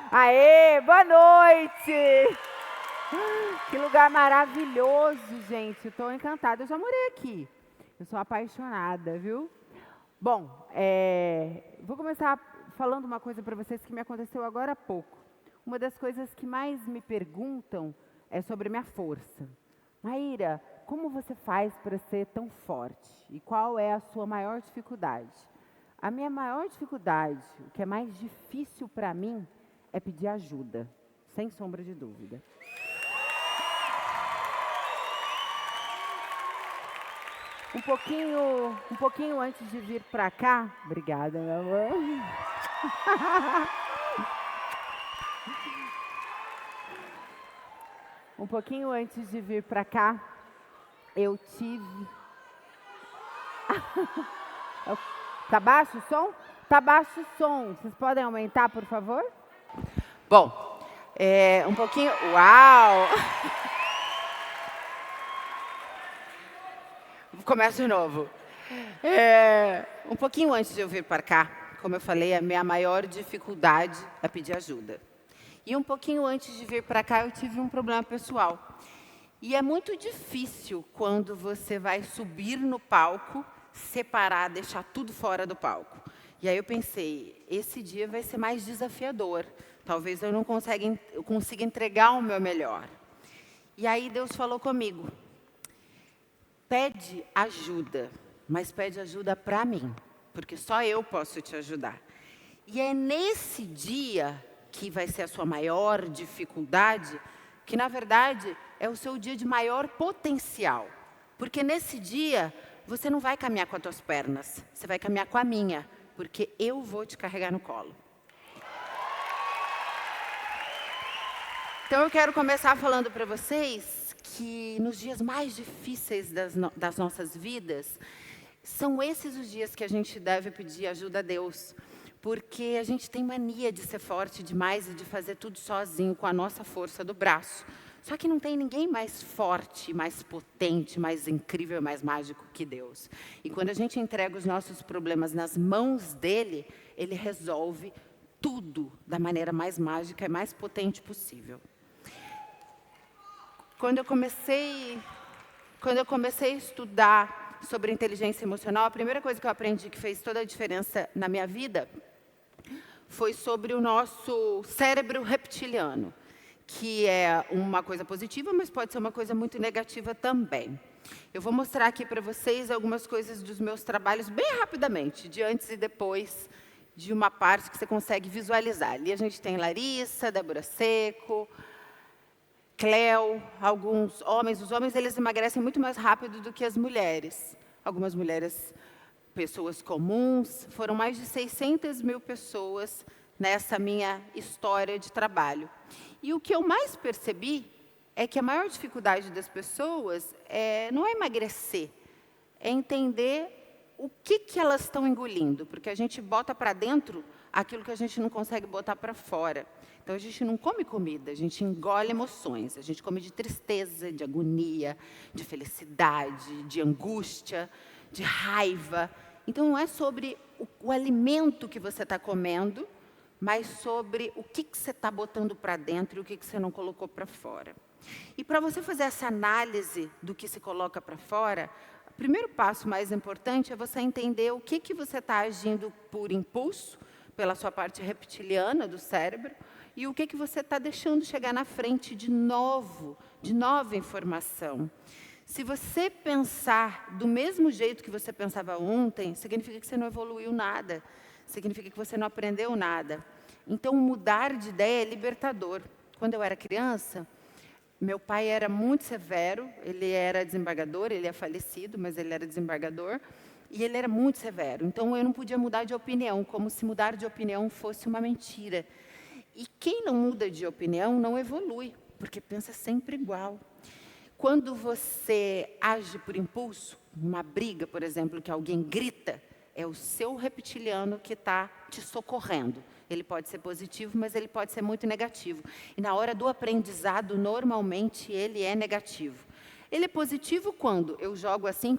Aê, boa noite! Que lugar maravilhoso, gente. Estou encantada. Eu já morei aqui. Eu sou apaixonada, viu? Bom, vou começar falando uma coisa para vocês que me aconteceu agora há pouco. Uma das coisas que mais me perguntam é sobre minha força. Maíra, como você faz para ser tão forte? E qual é a sua maior dificuldade? A minha maior dificuldade, o que é mais difícil para mim, é pedir ajuda, sem sombra de dúvida. Um pouquinho antes de vir para cá, obrigada, meu amor. Um pouquinho antes de vir para cá, eu tive. Tá baixo o som? Tá baixo o som. Vocês podem aumentar, por favor? Bom, um pouquinho. Uau! Começo de novo. Um pouquinho antes de eu vir para cá, como eu falei, a minha maior dificuldade é pedir ajuda. E um pouquinho antes de vir para cá, eu tive um problema pessoal. E é muito difícil quando você vai subir no palco, separar, deixar tudo fora do palco. E aí eu pensei, esse dia vai ser mais desafiador. Talvez eu não consiga entregar o meu melhor. E aí Deus falou comigo, pede ajuda, mas pede ajuda para mim, porque só eu posso te ajudar. E é nesse dia que vai ser a sua maior dificuldade, que na verdade é o seu dia de maior potencial. Porque nesse dia você não vai caminhar com as tuas pernas, você vai caminhar com a minha, porque eu vou te carregar no colo. Então eu quero começar falando para vocês que nos dias mais difíceis das nossas vidas, são esses os dias que a gente deve pedir ajuda a Deus. Porque a gente tem mania de ser forte demais e de fazer tudo sozinho, com a nossa força do braço. Só que não tem ninguém mais forte, mais potente, mais incrível, mais mágico que Deus. E quando a gente entrega os nossos problemas nas mãos dEle, Ele resolve tudo da maneira mais mágica e mais potente possível. Quando eu comecei a estudar sobre inteligência emocional, a primeira coisa que eu aprendi que fez toda a diferença na minha vida foi sobre o nosso cérebro reptiliano, que é uma coisa positiva, mas pode ser uma coisa muito negativa também. Eu vou mostrar aqui para vocês algumas coisas dos meus trabalhos, bem rapidamente, de antes e depois, de uma parte que você consegue visualizar. Ali a gente tem Larissa, Débora Seco, Cleo, alguns homens. Os homens eles emagrecem muito mais rápido do que as mulheres. Algumas mulheres, pessoas comuns, foram mais de 600 mil pessoas nessa minha história de trabalho. E o que eu mais percebi é que a maior dificuldade das pessoas não é emagrecer, é entender o que elas estão engolindo, porque a gente bota para dentro aquilo que a gente não consegue botar para fora. Então, a gente não come comida, a gente engole emoções. A gente come de tristeza, de agonia, de felicidade, de angústia, de raiva. Então, não é sobre o alimento que você está comendo, mas sobre o que você está botando para dentro e o que você não colocou para fora. E para você fazer essa análise do que se coloca para fora, o primeiro passo mais importante é você entender o que você está agindo por impulso, pela sua parte reptiliana do cérebro, e o que você está deixando chegar na frente de nova informação. Se você pensar do mesmo jeito que você pensava ontem, significa que você não evoluiu nada, significa que você não aprendeu nada. Então, mudar de ideia é libertador. Quando eu era criança, meu pai era muito severo, ele era desembargador, ele é falecido, mas ele era desembargador, e ele era muito severo. Então, eu não podia mudar de opinião, como se mudar de opinião fosse uma mentira. E quem não muda de opinião não evolui, porque pensa sempre igual. Quando você age por impulso, numa briga, por exemplo, que alguém grita, é o seu reptiliano que está te socorrendo. Ele pode ser positivo, mas ele pode ser muito negativo. E na hora do aprendizado, normalmente, ele é negativo. Ele é positivo quando eu jogo assim,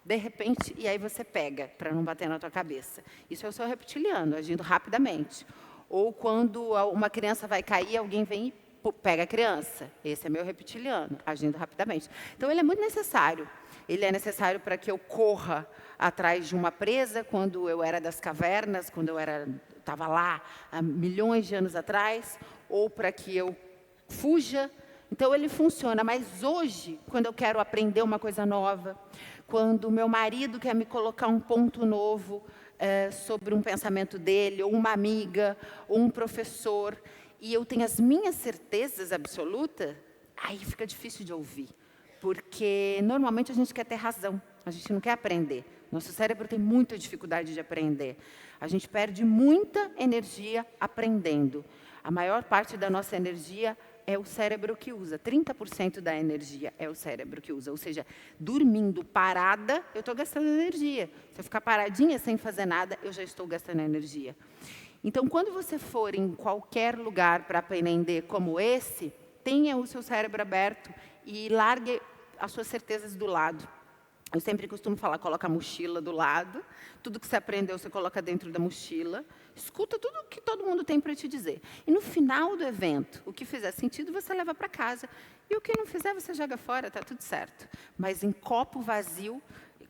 de repente, e aí você pega, para não bater na tua cabeça. Isso é o seu reptiliano, agindo rapidamente. Ou quando uma criança vai cair, alguém vem e pega a criança. Esse é meu reptiliano, agindo rapidamente. Então, ele é muito necessário. Ele é necessário para que eu corra atrás de uma presa, quando eu era das cavernas, quando eu estava lá há milhões de anos atrás, ou para que eu fuja. Então, ele funciona. Mas hoje, quando eu quero aprender uma coisa nova, quando o meu marido quer me colocar um ponto novo sobre um pensamento dele, ou uma amiga, ou um professor, e eu tenho as minhas certezas absolutas, aí fica difícil de ouvir. Porque, normalmente, a gente quer ter razão, a gente não quer aprender. Nosso cérebro tem muita dificuldade de aprender. A gente perde muita energia aprendendo. A maior parte da nossa energia é o cérebro que usa. 30% da energia é o cérebro que usa. Ou seja, dormindo parada, eu estou gastando energia. Se eu ficar paradinha sem fazer nada, eu já estou gastando energia. Então, quando você for em qualquer lugar para aprender como esse, tenha o seu cérebro aberto e largue as suas certezas do lado. Eu sempre costumo falar, coloca a mochila do lado, tudo que você aprendeu você coloca dentro da mochila, escuta tudo que todo mundo tem para te dizer. E no final do evento, o que fizer sentido você leva para casa, e o que não fizer você joga fora, está tudo certo. Mas em copo vazio,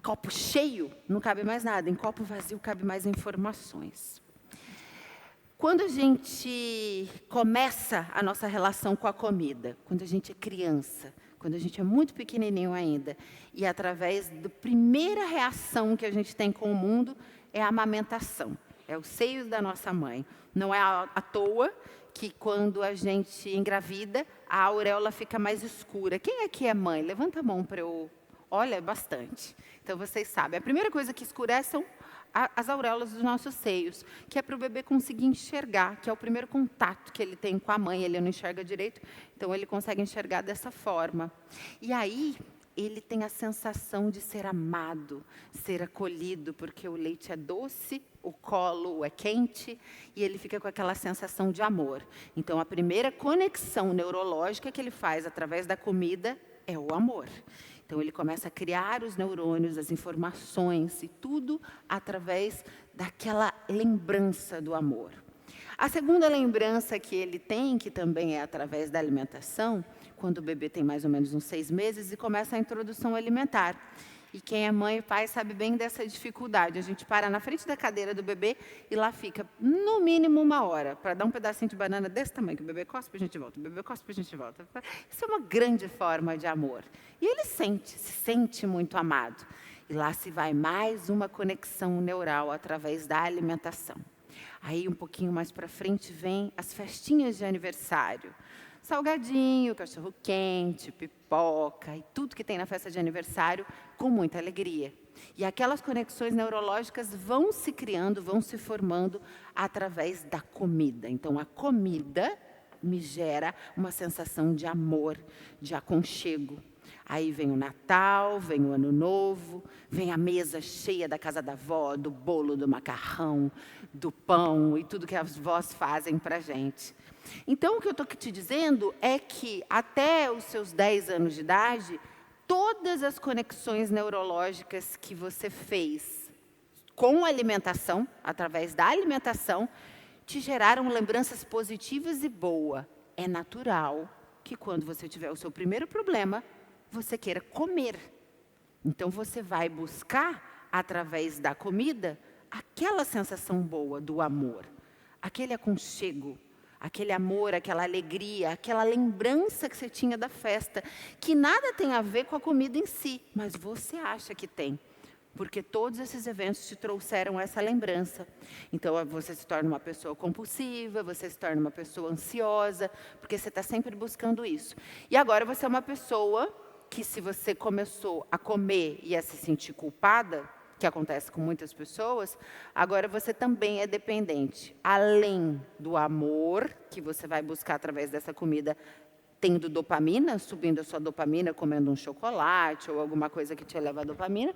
copo cheio, não cabe mais nada, em copo vazio cabe mais informações. Quando a gente começa a nossa relação com a comida, quando a gente é criança, quando a gente é muito pequenininho ainda, e através da primeira reação que a gente tem com o mundo, é a amamentação, é os seios da nossa mãe. Não é à toa que quando a gente engravida, a auréola fica mais escura. Quem aqui é mãe? Levanta a mão para eu... Olha, bastante. Então, vocês sabem, a primeira coisa que escurece são as auréolas dos nossos seios, que é para o bebê conseguir enxergar, que é o primeiro contato que ele tem com a mãe. Ele não enxerga direito, então ele consegue enxergar dessa forma. E aí, ele tem a sensação de ser amado, ser acolhido, porque o leite é doce, o colo é quente, e ele fica com aquela sensação de amor. Então, a primeira conexão neurológica que ele faz através da comida é o amor. Então, ele começa a criar os neurônios, as informações, e tudo através daquela lembrança do amor. A segunda lembrança que ele tem, que também é através da alimentação, quando o bebê tem mais ou menos uns 6 meses, e começa a introdução alimentar. E quem é mãe e pai sabe bem dessa dificuldade. A gente para na frente da cadeira do bebê e lá fica, no mínimo, 1 hora, para dar um pedacinho de banana desse tamanho, que o bebê cospe, a gente volta, o bebê cospe, a gente volta. Isso é uma grande forma de amor. E ele se sente muito amado. E lá se vai mais uma conexão neural através da alimentação. Aí, um pouquinho mais para frente, vem as festinhas de aniversário. Salgadinho, cachorro-quente, pipoca e tudo que tem na festa de aniversário, com muita alegria. E aquelas conexões neurológicas vão se criando, vão se formando através da comida. Então, a comida me gera uma sensação de amor, de aconchego. Aí vem o Natal, vem o Ano Novo, vem a mesa cheia da casa da avó, do bolo, do macarrão, do pão e tudo que as vós fazem para a gente. Então, o que eu estou te dizendo é que, até os seus 10 anos de idade, todas as conexões neurológicas que você fez com a alimentação, através da alimentação, te geraram lembranças positivas e boas. É natural que, quando você tiver o seu primeiro problema, você queira comer. Então, você vai buscar, através da comida, aquela sensação boa do amor, aquele aconchego, aquele amor, aquela alegria, aquela lembrança que você tinha da festa, que nada tem a ver com a comida em si, mas você acha que tem, porque todos esses eventos te trouxeram essa lembrança. Então, você se torna uma pessoa compulsiva, você se torna uma pessoa ansiosa, porque você está sempre buscando isso. E agora você é uma pessoa que, se você começou a comer e a se sentir culpada, que acontece com muitas pessoas, agora você também é dependente. Além do amor, que você vai buscar através dessa comida, tendo dopamina, subindo a sua dopamina, comendo um chocolate ou alguma coisa que te eleva a dopamina,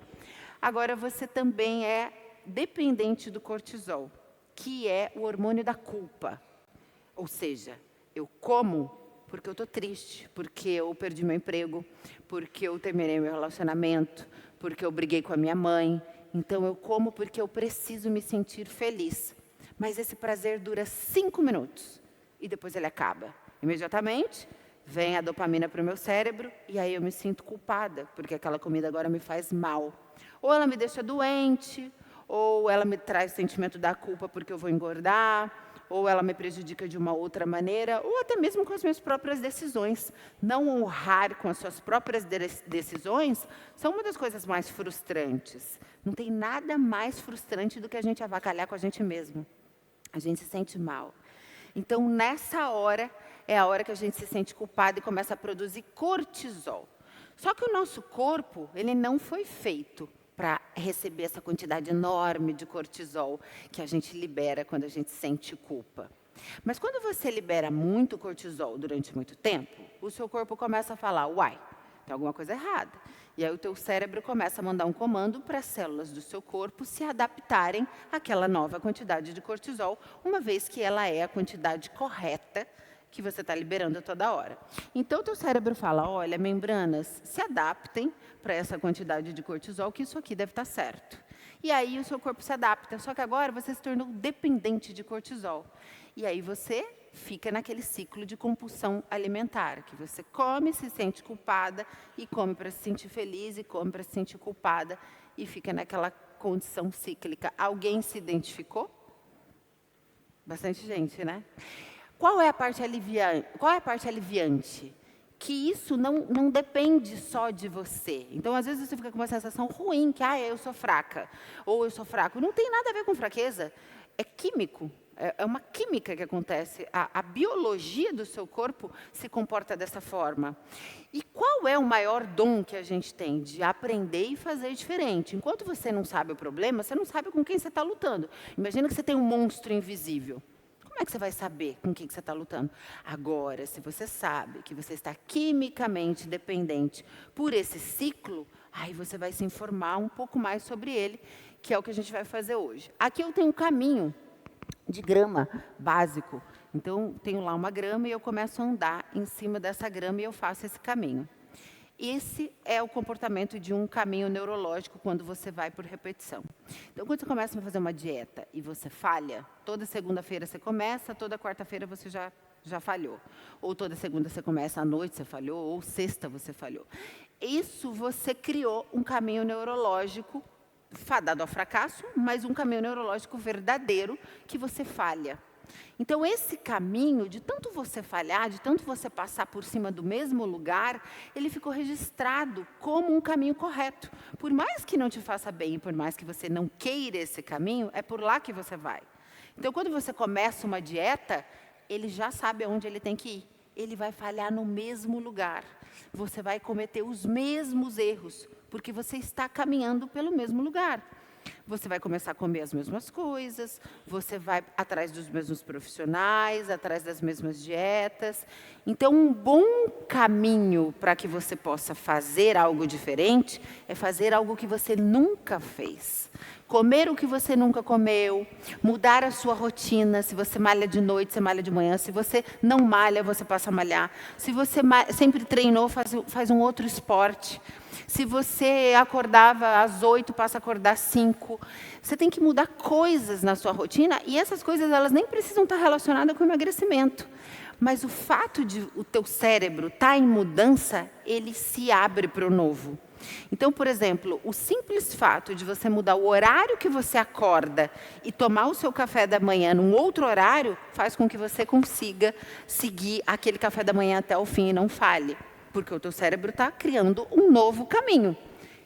agora você também é dependente do cortisol, que é o hormônio da culpa. Ou seja, eu como porque eu estou triste, porque eu perdi meu emprego, porque eu terminei meu relacionamento, porque eu briguei com a minha mãe. Então, eu como porque eu preciso me sentir feliz. Mas esse prazer dura 5 minutos e depois ele acaba. Imediatamente vem a dopamina para o meu cérebro e aí eu me sinto culpada, porque aquela comida agora me faz mal. Ou ela me deixa doente, ou ela me traz o sentimento da culpa porque eu vou engordar, ou ela me prejudica de uma outra maneira, ou até mesmo com as minhas próprias decisões. Não honrar com as suas próprias decisões são uma das coisas mais frustrantes. Não tem nada mais frustrante do que a gente avacalhar com a gente mesmo. A gente se sente mal. Então, nessa hora, é a hora que a gente se sente culpado e começa a produzir cortisol. Só que o nosso corpo, ele não foi feito para receber essa quantidade enorme de cortisol que a gente libera quando a gente sente culpa. Mas quando você libera muito cortisol durante muito tempo, o seu corpo começa a falar, uai, tem alguma coisa errada. E aí o teu cérebro começa a mandar um comando para as células do seu corpo se adaptarem àquela nova quantidade de cortisol, uma vez que ela é a quantidade correta que você está liberando a toda hora. Então, o teu cérebro fala, olha, membranas, se adaptem para essa quantidade de cortisol, que isso aqui deve estar certo. E aí o seu corpo se adapta, só que agora você se tornou dependente de cortisol. E aí você fica naquele ciclo de compulsão alimentar, que você come, se sente culpada, e come para se sentir feliz, e come para se sentir culpada, e fica naquela condição cíclica. Alguém se identificou? Bastante gente, né? Qual é a parte aliviante? Que isso não depende só de você. Então, às vezes, você fica com uma sensação ruim, que eu sou fraca, ou eu sou fraco. Não tem nada a ver com fraqueza. É químico. É uma química que acontece. A biologia do seu corpo se comporta dessa forma. E qual é o maior dom que a gente tem? De aprender e fazer diferente. Enquanto você não sabe o problema, você não sabe com quem você está lutando. Imagina que você tem um monstro invisível. Como é que você vai saber com quem que você está lutando? Agora, se você sabe que você está quimicamente dependente por esse ciclo, aí você vai se informar um pouco mais sobre ele, que é o que a gente vai fazer hoje. Aqui eu tenho um caminho de grama básico. Então, tenho lá uma grama e eu começo a andar em cima dessa grama e eu faço esse caminho. Esse é o comportamento de um caminho neurológico quando você vai por repetição. Então, quando você começa a fazer uma dieta e você falha, toda segunda-feira você começa, toda quarta-feira você já falhou. Ou toda segunda você começa, à noite você falhou, ou sexta você falhou. Isso você criou um caminho neurológico fadado ao fracasso, mas um caminho neurológico verdadeiro que você falha. Então, esse caminho, de tanto você falhar, de tanto você passar por cima do mesmo lugar, ele ficou registrado como um caminho correto. Por mais que não te faça bem, por mais que você não queira esse caminho, é por lá que você vai. Então, quando você começa uma dieta, ele já sabe aonde ele tem que ir. Ele vai falhar no mesmo lugar. Você vai cometer os mesmos erros, porque você está caminhando pelo mesmo lugar. Você vai começar a comer as mesmas coisas, você vai atrás dos mesmos profissionais, atrás das mesmas dietas. Então, um bom caminho para que você possa fazer algo diferente é fazer algo que você nunca fez. Comer o que você nunca comeu, mudar a sua rotina. Se você malha de noite, você malha de manhã. Se você não malha, você passa a malhar. Se você sempre treinou, faz um outro esporte. Se você acordava às 8, passa a acordar às 5. Você tem que mudar coisas na sua rotina, e essas coisas elas nem precisam estar relacionadas com o emagrecimento. Mas o fato de o teu cérebro estar em mudança, ele se abre para o novo. Então, por exemplo, o simples fato de você mudar o horário que você acorda e tomar o seu café da manhã num outro horário, faz com que você consiga seguir aquele café da manhã até o fim e não falhe. Porque o teu cérebro está criando um novo caminho.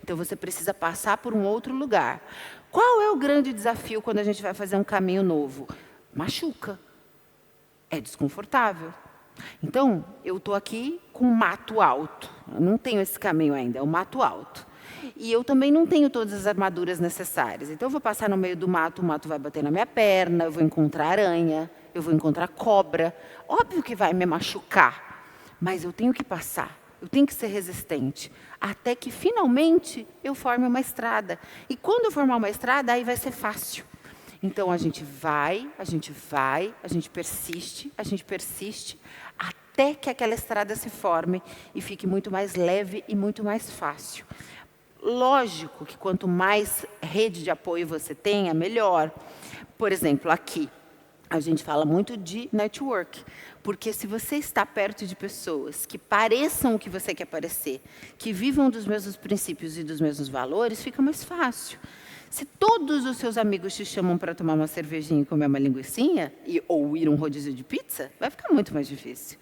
Então, você precisa passar por um outro lugar. Qual é o grande desafio quando a gente vai fazer um caminho novo? Machuca. É desconfortável. Então, eu estou aqui com um mato alto. Eu não tenho esse caminho ainda, é um mato alto. E eu também não tenho todas as armaduras necessárias. Então, eu vou passar no meio do mato, o mato vai bater na minha perna, eu vou encontrar aranha, eu vou encontrar cobra. Óbvio que vai me machucar. Mas eu tenho que passar, eu tenho que ser resistente, até que finalmente eu forme uma estrada. E quando eu formar uma estrada, aí vai ser fácil. Então a gente vai, a gente persiste, até que aquela estrada se forme e fique muito mais leve e muito mais fácil. Lógico que quanto mais rede de apoio você tenha, melhor. Por exemplo, aqui, a gente fala muito de network, porque se você está perto de pessoas que pareçam o que você quer parecer, que vivam dos mesmos princípios e dos mesmos valores, fica mais fácil. Se todos os seus amigos te chamam para tomar uma cervejinha e comer uma linguicinha, ou ir um rodízio de pizza, vai ficar muito mais difícil.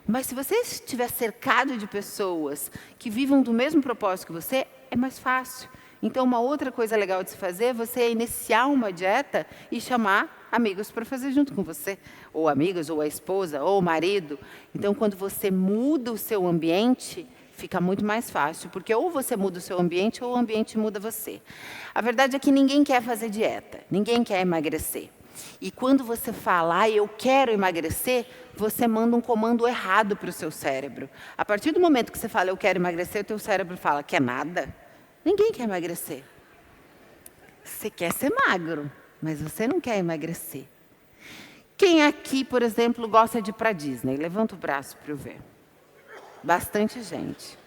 Mas se você estiver cercado de pessoas que vivam do mesmo propósito que você, é mais fácil. Então, uma outra coisa legal de se fazer é você iniciar uma dieta e chamar amigos para fazer junto com você. Ou amigos, ou a esposa, ou o marido. Então, quando você muda o seu ambiente, fica muito mais fácil. Porque ou você muda o seu ambiente, ou o ambiente muda você. A verdade é que ninguém quer fazer dieta. Ninguém quer emagrecer. E quando você fala, eu quero emagrecer, você manda um comando errado para o seu cérebro. A partir do momento que você fala, eu quero emagrecer, o teu cérebro fala, quer nada? Ninguém quer emagrecer. Você quer ser magro, mas você não quer emagrecer. Quem aqui, por exemplo, gosta de ir para a Disney? Levanta o braço para eu ver. Bastante gente.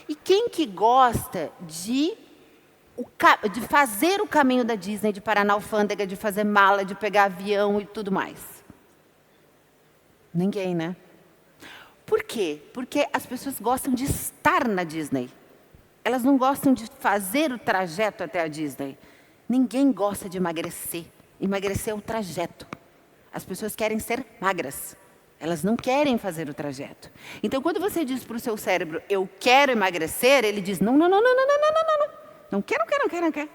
E quem que gosta de fazer o caminho da Disney, de parar na alfândega, de fazer mala, de pegar avião e tudo mais? Ninguém, né? Por quê? Porque as pessoas gostam de estar na Disney. Elas não gostam de fazer o trajeto até a Disney. Ninguém gosta de emagrecer. Emagrecer é o trajeto. As pessoas querem ser magras. Elas não querem fazer o trajeto. Então, quando você diz para o seu cérebro, eu quero emagrecer, ele diz, não, não, não, não, não, não, não, não, não. Não quero, não quero, não quero, não quero.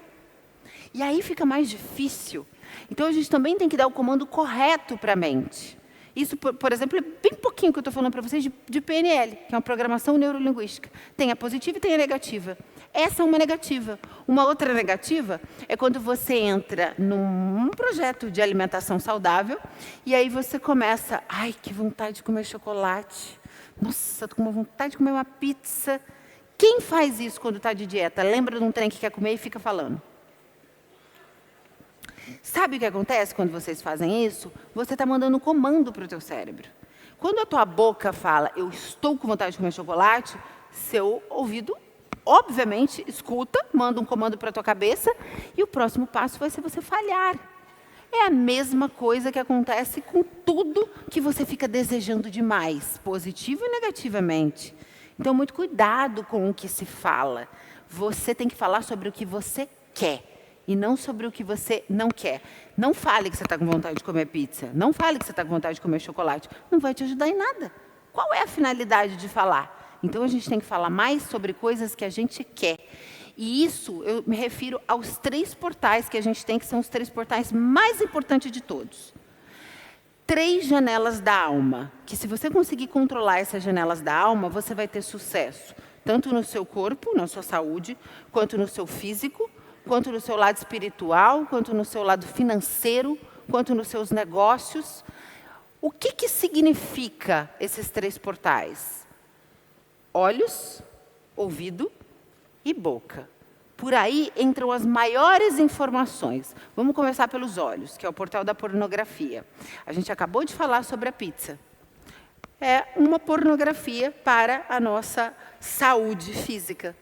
E aí fica mais difícil. Então, a gente também tem que dar o comando correto para a mente. Isso, por exemplo, é bem pouquinho que eu estou falando para vocês de PNL, que é uma programação neurolinguística. Tem a positiva e tem a negativa. Essa é uma negativa. Uma outra negativa é quando você entra num projeto de alimentação saudável e aí você começa, ai, que vontade de comer chocolate. Nossa, estou com uma vontade de comer uma pizza. Quem faz isso quando está de dieta? Lembra de um trem que quer comer e fica falando. Sabe o que acontece quando vocês fazem isso? Você está mandando um comando para o teu cérebro. Quando a tua boca fala, eu estou com vontade de comer chocolate, seu ouvido, obviamente, escuta, manda um comando para a tua cabeça, e o próximo passo vai ser você falhar. É a mesma coisa que acontece com tudo que você fica desejando demais, positivo e negativamente. Então, muito cuidado com o que se fala. Você tem que falar sobre o que você quer. E não sobre o que você não quer. Não fale que você está com vontade de comer pizza. Não fale que você está com vontade de comer chocolate. Não vai te ajudar em nada. Qual é a finalidade de falar? Então, a gente tem que falar mais sobre coisas que a gente quer. E isso, eu me refiro aos 3 portais que a gente tem, que são os 3 portais mais importantes de todos. 3 janelas da alma. Que se você conseguir controlar essas janelas da alma, você vai ter sucesso. Tanto no seu corpo, na sua saúde, quanto no seu físico, quanto no seu lado espiritual, quanto no seu lado financeiro, quanto nos seus negócios. O que significa esses 3 portais? Olhos, ouvido e boca. Por aí entram as maiores informações. Vamos começar pelos olhos, que é o portal da pornografia. A gente acabou de falar sobre a pizza. É uma pornografia para a nossa saúde física.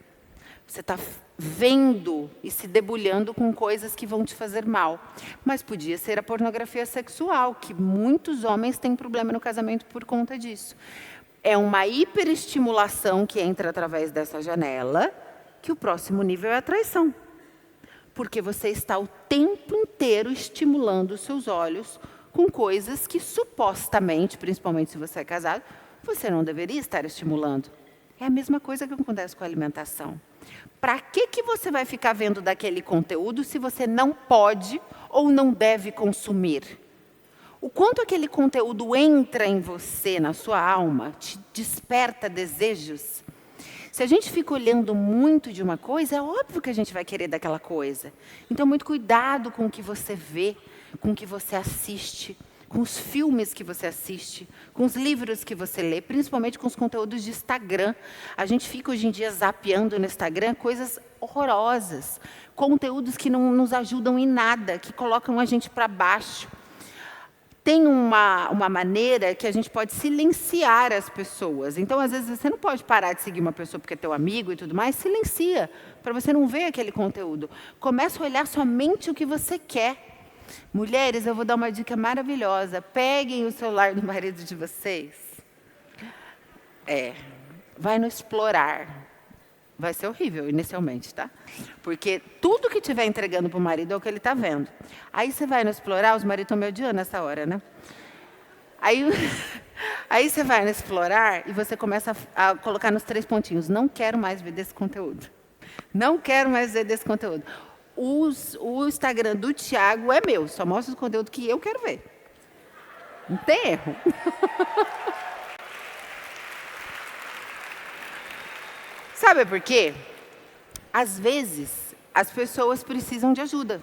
Você está vendo e se debulhando com coisas que vão te fazer mal. Mas podia ser a pornografia sexual, que muitos homens têm problema no casamento por conta disso. É uma hiperestimulação que entra através dessa janela, que o próximo nível é a traição. Porque você está o tempo inteiro estimulando os seus olhos com coisas que supostamente, principalmente se você é casado, você não deveria estar estimulando. É a mesma coisa que acontece com a alimentação. Para que você vai ficar vendo daquele conteúdo se você não pode ou não deve consumir? O quanto aquele conteúdo entra em você, na sua alma, te desperta desejos. Se a gente fica olhando muito de uma coisa, é óbvio que a gente vai querer daquela coisa. Então, muito cuidado com o que você vê, com o que você assiste, com os filmes que você assiste, com os livros que você lê, principalmente com os conteúdos de Instagram. A gente fica hoje em dia zapeando no Instagram coisas horrorosas, conteúdos que não nos ajudam em nada, que colocam a gente para baixo. Tem uma maneira que a gente pode silenciar as pessoas. Então, às vezes, você não pode parar de seguir uma pessoa porque é teu amigo e tudo mais, silencia, para você não ver aquele conteúdo. Começa a olhar somente o que você quer. Mulheres, eu vou dar uma dica maravilhosa. Peguem o celular do marido de vocês. Vai no explorar. Vai ser horrível inicialmente, tá? Porque tudo que estiver entregando para o marido é o que ele está vendo. Aí você vai no explorar, os maridos estão me odiando nessa hora, né? Aí você vai no explorar e você começa a colocar nos 3 pontinhos. Não quero mais ver desse conteúdo. Não quero mais ver desse conteúdo. O Instagram do Tiago é meu. Só mostra o conteúdo que eu quero ver. Não tem erro. Sabe por quê? Às vezes, as pessoas precisam de ajuda.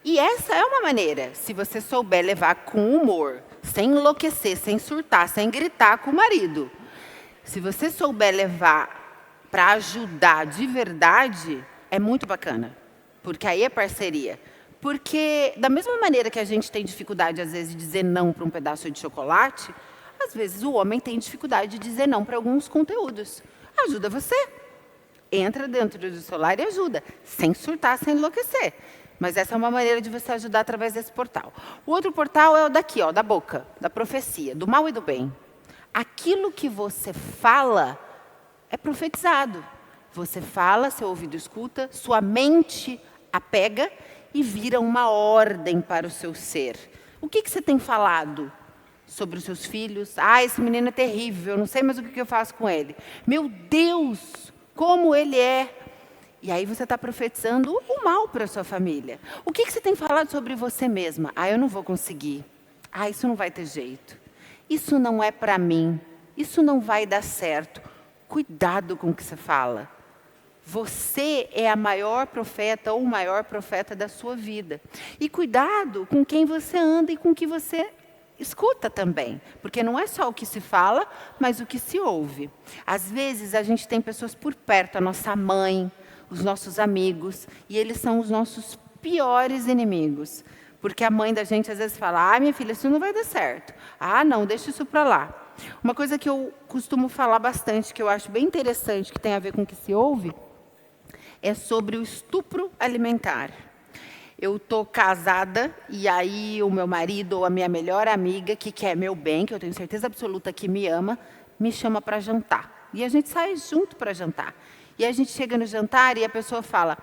E essa é uma maneira, se você souber levar com humor, sem enlouquecer, sem surtar, sem gritar com o marido. Se você souber levar para ajudar de verdade, é muito bacana. Porque aí é parceria. Porque, da mesma maneira que a gente tem dificuldade, às vezes, de dizer não para um pedaço de chocolate, às vezes o homem tem dificuldade de dizer não para alguns conteúdos. Ajuda você. Entra dentro do celular e ajuda, sem surtar, sem enlouquecer. Mas essa é uma maneira de você ajudar através desse portal. O outro portal é o daqui, da boca, da profecia, do mal e do bem. Aquilo que você fala é profetizado. Você fala, seu ouvido escuta, sua mente apega e vira uma ordem para o seu ser. O que você tem falado sobre os seus filhos? Esse menino é terrível, eu não sei mais o que eu faço com ele. Meu Deus, como ele é. E aí você está profetizando o mal para a sua família. O que você tem falado sobre você mesma? Eu não vou conseguir. Isso não vai ter jeito. Isso não é para mim. Isso não vai dar certo. Cuidado com o que você fala. Você é a maior profeta ou o maior profeta da sua vida. E cuidado com quem você anda e com o que você escuta também. Porque não é só o que se fala, mas o que se ouve. Às vezes a gente tem pessoas por perto, a nossa mãe, os nossos amigos, e eles são os nossos piores inimigos. Porque a mãe da gente às vezes fala, minha filha, isso não vai dar certo. Não, deixa isso para lá. Uma coisa que eu costumo falar bastante, que eu acho bem interessante, que tem a ver com o que se ouve, é sobre o estupro alimentar. Eu estou casada, e aí o meu marido ou a minha melhor amiga, que quer meu bem, que eu tenho certeza absoluta que me ama, me chama para jantar. E a gente sai junto para jantar. E a gente chega no jantar e a pessoa fala,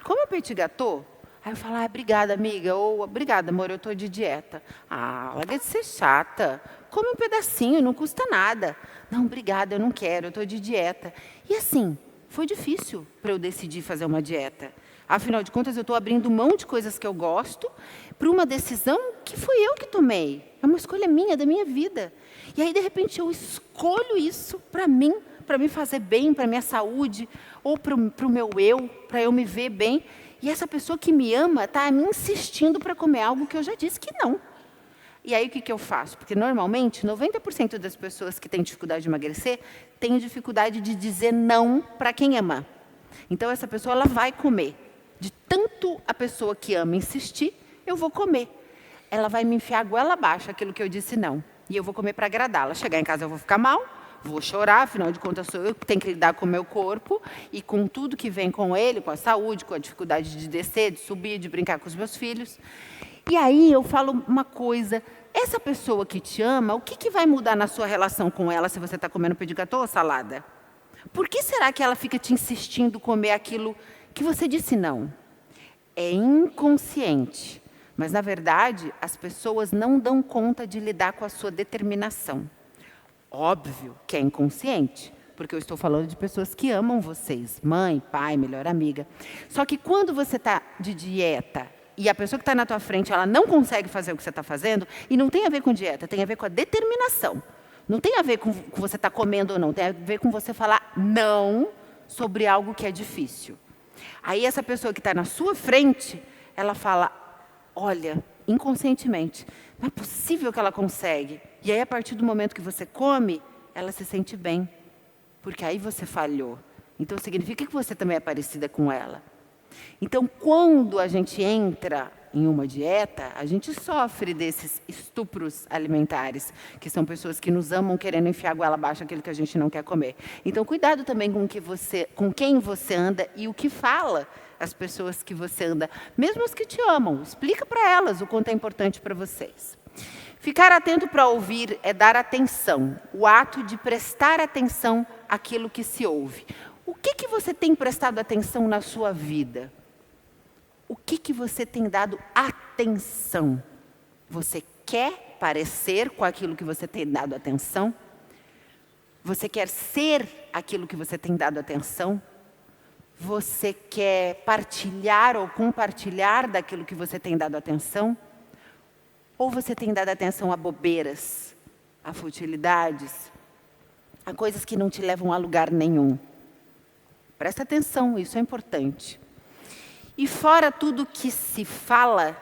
come petit gâteau? Aí eu falo, obrigada, amiga, ou obrigada, amor, eu estou de dieta. Larga de ser chata, come um pedacinho, não custa nada. Não, obrigada, eu não quero, eu estou de dieta. E assim, foi difícil para eu decidir fazer uma dieta. Afinal de contas, eu estou abrindo mão de coisas que eu gosto para uma decisão que fui eu que tomei. É uma escolha minha, da minha vida. E aí, de repente, eu escolho isso para mim, para me fazer bem, para a minha saúde, ou para o meu eu, para eu me ver bem. E essa pessoa que me ama está me insistindo para comer algo que eu já disse que não. E aí, o que eu faço? Porque, normalmente, 90% das pessoas que têm dificuldade de emagrecer têm dificuldade de dizer não para quem ama. Então, essa pessoa ela vai comer. De tanto a pessoa que ama insistir, eu vou comer. Ela vai me enfiar a goela abaixo aquilo que eu disse não. E eu vou comer para agradá-la. Chegar em casa eu vou ficar mal, vou chorar, afinal de contas sou eu que tenho que lidar com o meu corpo e com tudo que vem com ele, com a saúde, com a dificuldade de descer, de subir, de brincar com os meus filhos. E aí eu falo uma coisa, essa pessoa que te ama, o que vai mudar na sua relação com ela se você está comendo petit gâteau ou salada? Por que será que ela fica te insistindo comer aquilo que você disse não? É inconsciente. Mas, na verdade, as pessoas não dão conta de lidar com a sua determinação. Óbvio que é inconsciente, porque eu estou falando de pessoas que amam vocês. Mãe, pai, melhor amiga. Só que quando você está de dieta e a pessoa que está na tua frente, ela não consegue fazer o que você está fazendo, e não tem a ver com dieta, tem a ver com a determinação. Não tem a ver com você estar comendo ou não, tem a ver com você falar não sobre algo que é difícil. Aí essa pessoa que está na sua frente, ela fala, olha, inconscientemente, não é possível que ela consegue. E aí, a partir do momento que você come, ela se sente bem. Porque aí você falhou. Então, significa que você também é parecida com ela. Então, quando a gente entra em uma dieta, a gente sofre desses estupros alimentares, que são pessoas que nos amam querendo enfiar a goela abaixo aquilo que a gente não quer comer. Então, cuidado também com quem você anda e o que fala as pessoas que você anda, mesmo as que te amam. Explica para elas o quanto é importante para vocês. Ficar atento para ouvir é dar atenção, o ato de prestar atenção àquilo que se ouve. O que você tem prestado atenção na sua vida? O que você tem dado atenção? Você quer parecer com aquilo que você tem dado atenção? Você quer ser aquilo que você tem dado atenção? Você quer partilhar ou compartilhar daquilo que você tem dado atenção? Ou você tem dado atenção a bobeiras, a futilidades, a coisas que não te levam a lugar nenhum? Presta atenção, isso é importante. E fora tudo que se fala,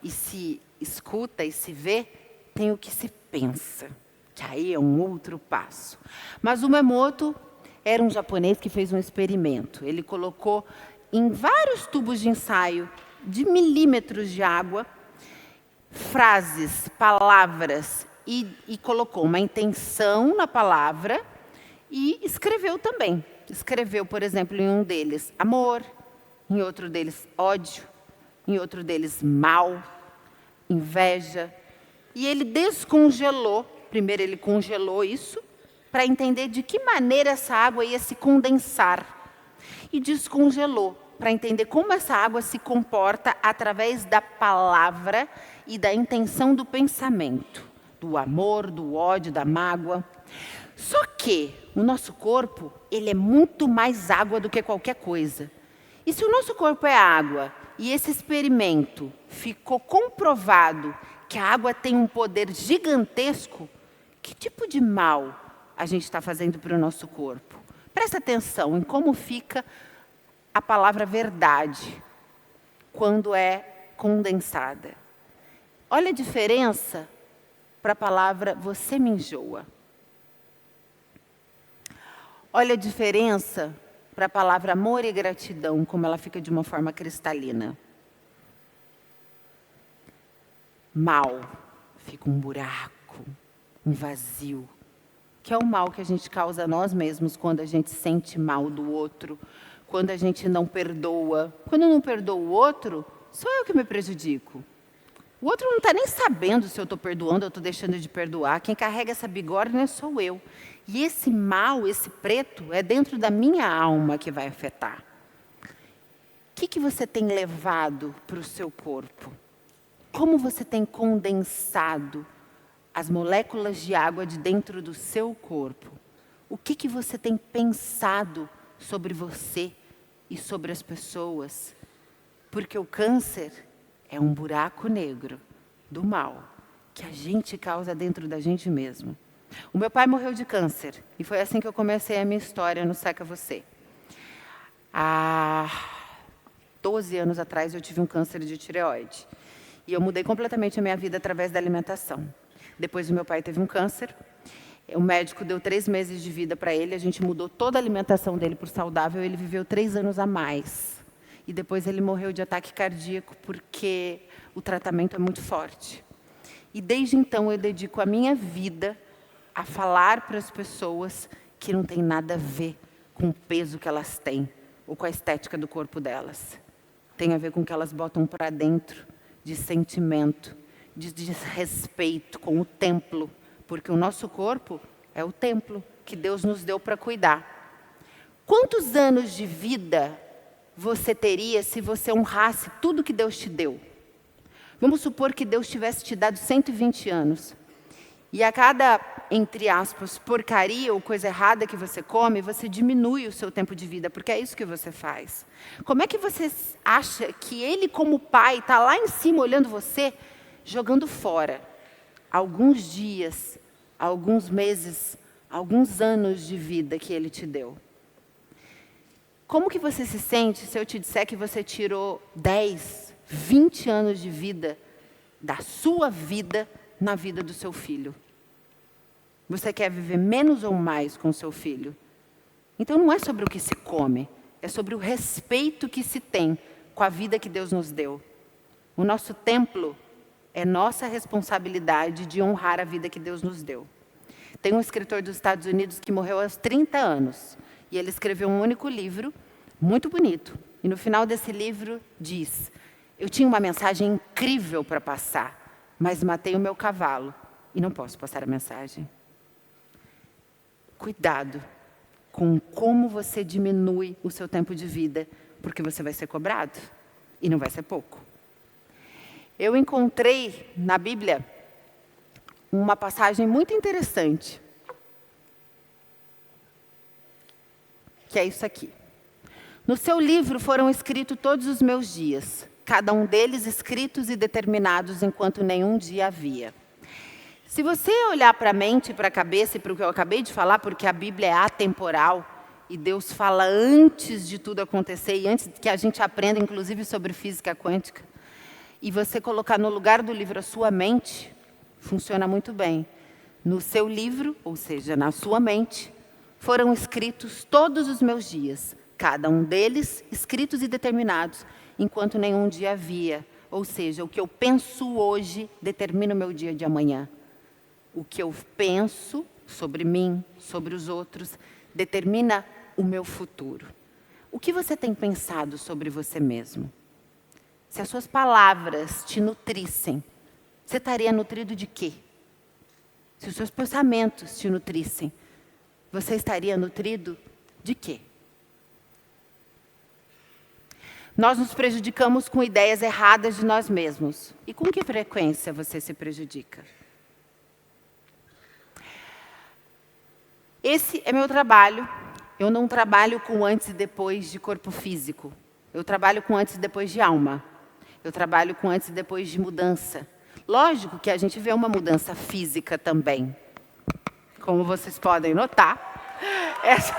e se escuta e se vê, tem o que se pensa, que aí é um outro passo. Mas o Umemoto era um japonês que fez um experimento. Ele colocou em vários tubos de ensaio, de milímetros de água, frases, palavras, e colocou uma intenção na palavra e escreveu também. Escreveu, por exemplo, em um deles, amor, em outro deles, ódio, em outro deles, mal, inveja. E ele descongelou, primeiro ele congelou isso, para entender de que maneira essa água ia se condensar. E descongelou, para entender como essa água se comporta através da palavra e da intenção do pensamento, do amor, do ódio, da mágoa. Só que o nosso corpo, ele é muito mais água do que qualquer coisa. E se o nosso corpo é água, e esse experimento ficou comprovado que a água tem um poder gigantesco, que tipo de mal a gente está fazendo para o nosso corpo? Presta atenção em como fica a palavra verdade quando é condensada. Olha a diferença para a palavra você me enjoa. Olha a diferença para a palavra amor e gratidão, como ela fica de uma forma cristalina. Mal, fica um buraco, um vazio, que é o mal que a gente causa a nós mesmos quando a gente sente mal do outro, quando a gente não perdoa. Quando eu não perdoo o outro, sou eu que me prejudico. O outro não está nem sabendo se eu estou perdoando ou estou deixando de perdoar. Quem carrega essa bigorna sou eu. E esse mal, esse preto, é dentro da minha alma que vai afetar. O que você tem levado para o seu corpo? Como você tem condensado as moléculas de água de dentro do seu corpo? O que você tem pensado sobre você e sobre as pessoas? Porque o câncer é um buraco negro do mal que a gente causa dentro da gente mesmo. O meu pai morreu de câncer e foi assim que eu comecei a minha história no Seca Você. Há 12 anos atrás eu tive um câncer de tireoide e eu mudei completamente a minha vida através da alimentação. Depois o meu pai teve um câncer, o médico deu 3 meses de vida para ele, a gente mudou toda a alimentação dele por saudável, ele viveu 3 anos a mais. E depois ele morreu de ataque cardíaco porque o tratamento é muito forte. E desde então eu dedico a minha vida a falar para as pessoas que não tem nada a ver com o peso que elas têm ou com a estética do corpo delas. Tem a ver com o que elas botam para dentro de sentimento, de desrespeito com o templo, porque o nosso corpo é o templo que Deus nos deu para cuidar. Quantos anos de vida você teria se você honrasse tudo que Deus te deu? Vamos supor que Deus tivesse te dado 120 anos. E a cada, entre aspas, porcaria ou coisa errada que você come, você diminui o seu tempo de vida, porque é isso que você faz. Como é que você acha que Ele, como pai, está lá em cima olhando você, jogando fora alguns dias, alguns meses, alguns anos de vida que Ele te deu? Como que você se sente se eu te disser que você tirou 10, 20 anos de vida da sua vida na vida do seu filho? Você quer viver menos ou mais com o seu filho? Então não é sobre o que se come, é sobre o respeito que se tem com a vida que Deus nos deu. O nosso templo é nossa responsabilidade de honrar a vida que Deus nos deu. Tem um escritor dos Estados Unidos que morreu aos 30 anos. E ele escreveu um único livro, muito bonito, E no final desse livro diz: eu tinha uma mensagem incrível para passar, mas matei o meu cavalo e não posso passar a mensagem. Cuidado com como você diminui o seu tempo de vida, porque você vai ser cobrado e não vai ser pouco. Eu encontrei na Bíblia uma passagem muito interessante, que é isso aqui. No seu livro foram escritos todos os meus dias, cada um deles escritos e determinados enquanto nenhum dia havia. Se você olhar para a mente, para a cabeça e para o que eu acabei de falar, porque a Bíblia é atemporal e Deus fala antes de tudo acontecer e antes que a gente aprenda, inclusive, sobre física quântica, e você colocar no lugar do livro a sua mente, funciona muito bem. No seu livro, ou seja, na sua mente, foram escritos todos os meus dias, cada um deles escritos e determinados, enquanto nenhum dia havia. Ou seja, o que eu penso hoje determina o meu dia de amanhã. O que eu penso sobre mim, sobre os outros, determina o meu futuro. O que você tem pensado sobre você mesmo? Se as suas palavras te nutrissem, você estaria nutrido de quê? Se os seus pensamentos te nutrissem, você estaria nutrido de quê? Nós nos prejudicamos com ideias erradas de nós mesmos. E com que frequência você se prejudica? Esse é meu trabalho. Eu não trabalho com antes e depois de corpo físico. Eu trabalho com antes e depois de alma. Eu trabalho com antes e depois de mudança. Lógico que a gente vê uma mudança física também. Como vocês podem notar, essa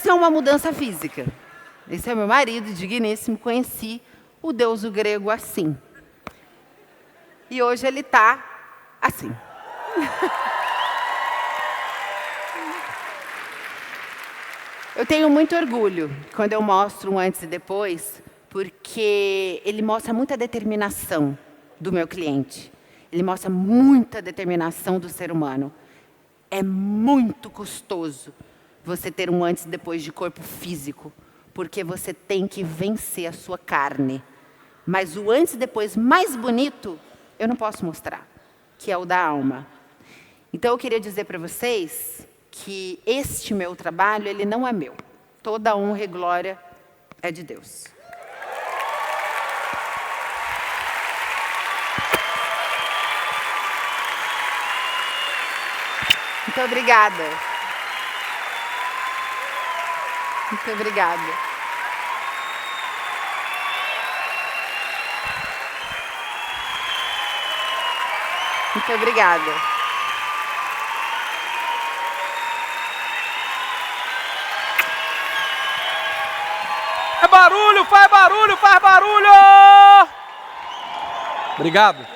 é uma mudança física. Esse é meu marido, digníssimo. Conheci o deuso grego assim. E hoje ele está assim. Eu tenho muito orgulho quando eu mostro um antes e depois, porque ele mostra muita determinação do meu cliente. Ele mostra muita determinação do ser humano. É muito custoso você ter um antes e depois de corpo físico, porque você tem que vencer a sua carne. Mas o antes e depois mais bonito, eu não posso mostrar, que é o da alma. Então eu queria dizer para vocês que este meu trabalho, ele não é meu. Toda honra e glória é de Deus. Muito obrigada. Muito obrigada. Muito obrigada. Faz barulho, faz barulho, faz barulho! Obrigado.